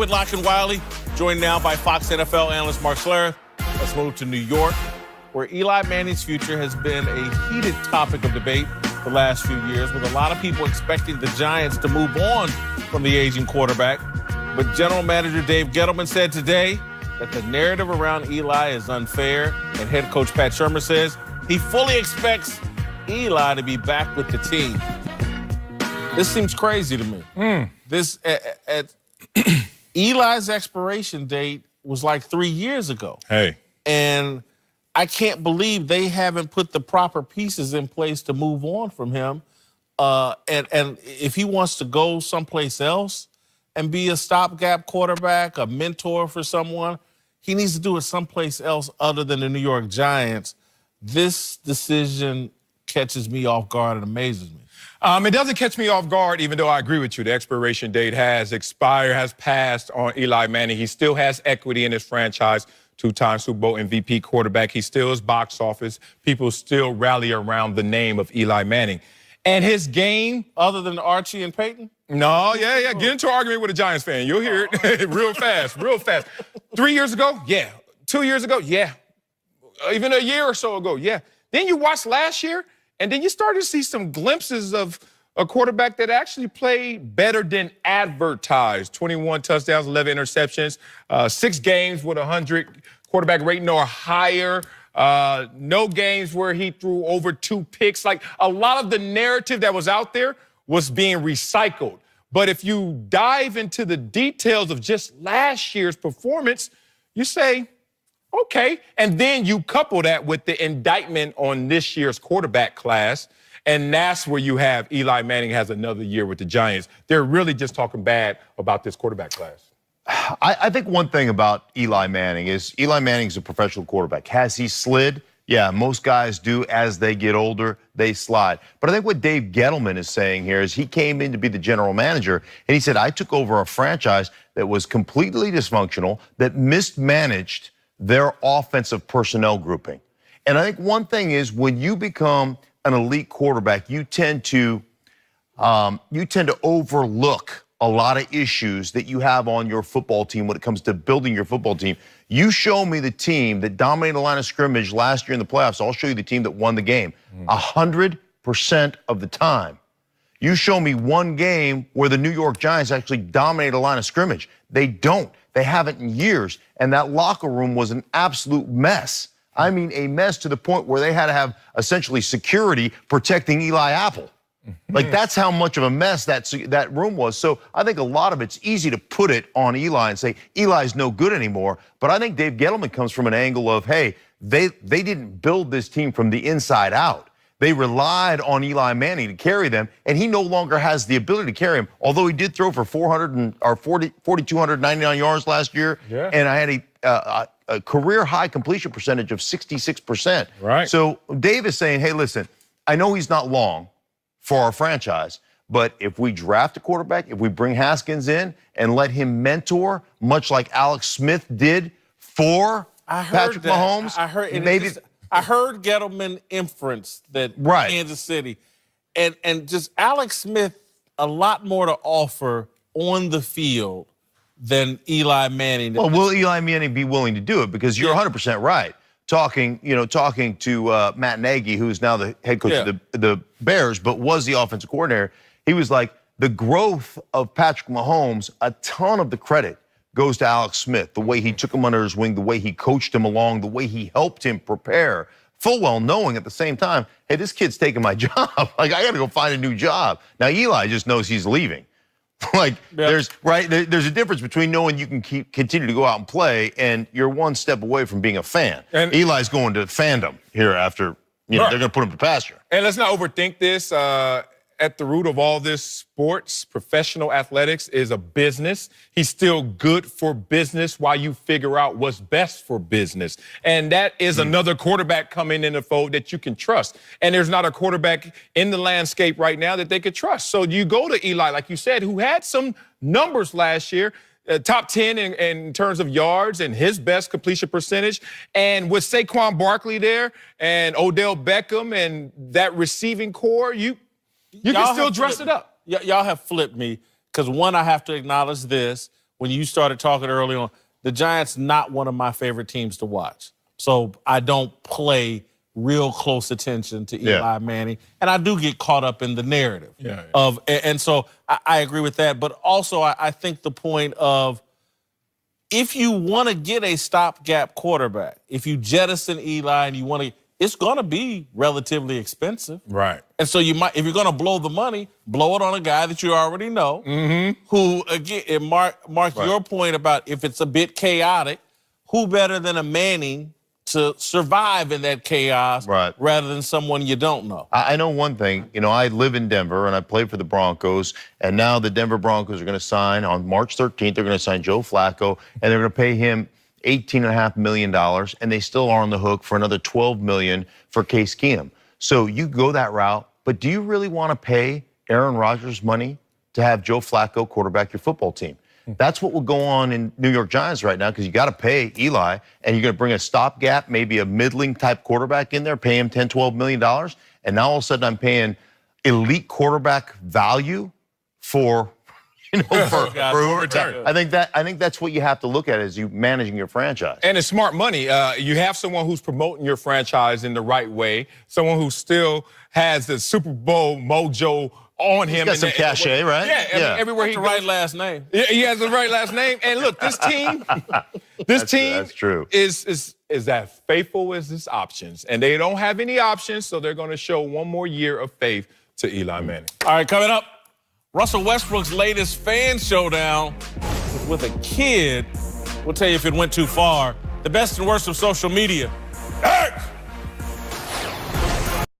With Lock and Wiley, joined now by Fox NFL analyst Mark Schlereth. Let's move to New York, where Eli Manning's future has been a heated topic of debate the last few years, with a lot of people expecting the Giants to move on from the aging quarterback. But general manager Dave Gettleman said today that the narrative around Eli is unfair, and head coach Pat Shermer says he fully expects Eli to be back with the team. This seems crazy to me. Eli's expiration date was like 3 years ago. Hey. And I can't believe they haven't put the proper pieces in place to move on from him. And if he wants to go someplace else and be a stopgap quarterback, a mentor for someone, he needs to do it someplace else other than the New York Giants. This decision catches me off guard and amazes me. It doesn't catch me off guard, even though I agree with you. The expiration date has passed on Eli Manning. He still has equity in his franchise, two-time Super Bowl MVP quarterback. He still is box office. People still rally around the name of Eli Manning. And his game, other than Archie and Peyton? No, yeah. Get into an argument with a Giants fan. You'll hear it real fast. 3 years ago? Yeah. 2 years ago? Yeah. Even a year or so ago? Yeah. Then you watch last year, and then you start to see some glimpses of a quarterback that actually played better than advertised. 21 touchdowns, 11 interceptions, 6 games with 100 quarterback rating or higher. No games where he threw over 2 picks. Like, a lot of the narrative that was out there was being recycled. But if you dive into the details of just last year's performance, you say, okay. And then you couple that with the indictment on this year's quarterback class, and that's where you have Eli Manning has another year with the Giants. They're really just talking bad about this quarterback class. I think one thing about Eli Manning is Eli Manning's a professional quarterback. Has he slid? Yeah, most guys do. As they get older, they slide. But I think what Dave Gettleman is saying here is he came in to be the general manager, and he said, I took over a franchise that was completely dysfunctional, that mismanaged their offensive personnel grouping. And I think one thing is when you become an elite quarterback, you tend to overlook a lot of issues that you have on your football team when it comes to building your football team. You show me the team that dominated the line of scrimmage last year in the playoffs, I'll show you the team that won the game 100% of the time. You show me one game where the New York Giants actually dominated a line of scrimmage. They don't. They haven't in years. And that locker room was an absolute mess. I mean, a mess to the point where they had to have essentially security protecting Eli Apple. Like, that's how much of a mess that room was. So I think a lot of it's easy to put it on Eli and say, Eli's no good anymore. But I think Dave Gettleman comes from an angle of, hey, they didn't build this team from the inside out. They relied on Eli Manning to carry them, and he no longer has the ability to carry him. Although he did throw for 4,299 yards last year, and I had a career-high completion percentage of 66%. Right. So Dave is saying, hey, listen, I know he's not long for our franchise, but if we draft a quarterback, if we bring Haskins in and let him mentor, much like Alex Smith did for Patrick Mahomes, I heard Gettleman inference that Kansas City, and just Alex Smith a lot more to offer on the field than Eli Manning. Well, will Eli Manning be willing to do it? Because you're 100% right. Talking to Matt Nagy, who's now the head coach of the Bears, but was the offensive coordinator, he was like, the growth of Patrick Mahomes, a ton of the credit goes to Alex Smith, the way he took him under his wing, the way he coached him along, the way he helped him prepare, full well knowing at the same time, hey, this kid's taking my job. Like, I got to go find a new job. Now, Eli just knows he's leaving. There's a difference between knowing you can continue to go out and play and you're one step away from being a fan. And Eli's going to fandom here after, they're going to put him to pasture. And let's not overthink this. At the root of all this sports, professional athletics is a business. He's still good for business while you figure out what's best for business. And that is another quarterback coming in the fold that you can trust. And there's not a quarterback in the landscape right now that they could trust. So you go to Eli, like you said, who had some numbers last year, top 10 in terms of yards and his best completion percentage. And with Saquon Barkley there and Odell Beckham and that receiving core, you can still dress it up. Y'all have flipped me because, one, I have to acknowledge this. when you started talking early on, the Giants not one of my favorite teams to watch. So I don't play real close attention to Eli Manning. And I do get caught up in the narrative of, and so I agree with that. But also I think the point of, if you want to get a stopgap quarterback, if you jettison Eli and you want to, it's going to be relatively expensive. Right. And so you might, if you're going to blow the money, blow it on a guy that you already know, who, again, and Mark, your point about if it's a bit chaotic, who better than a Manning to survive in that chaos rather than someone you don't know? I know one thing. You know, I live in Denver, and I played for the Broncos, and now the Denver Broncos are going to sign, on March 13th, they're going to sign Joe Flacco, and they're going to pay him $18.5 million, and they still are on the hook for another $12 million for Case Keenum. So you go that route, but do you really want to pay Aaron Rodgers money to have Joe Flacco quarterback your football team? That's what will go on in New York Giants right now, because you got to pay Eli, and you're going to bring a stopgap, maybe a middling type quarterback in there, pay him $10, $12 million, and now all of a sudden I'm paying elite quarterback value for, for return. I think that's what you have to look at as you managing your franchise. And it's smart money. You have someone who's promoting your franchise in the right way, someone who still has the Super Bowl mojo on him. He's got some cachet, right? Yeah, I mean, everywhere he goes. Right last name. Yeah, he has the right last name. And look, this team, that's true. Is as faithful as its options. And they don't have any options, so they're going to show one more year of faith to Eli Manning. All right, coming up, Russell Westbrook's latest fan showdown with a kid. We'll tell you if it went too far. The best and worst of social media.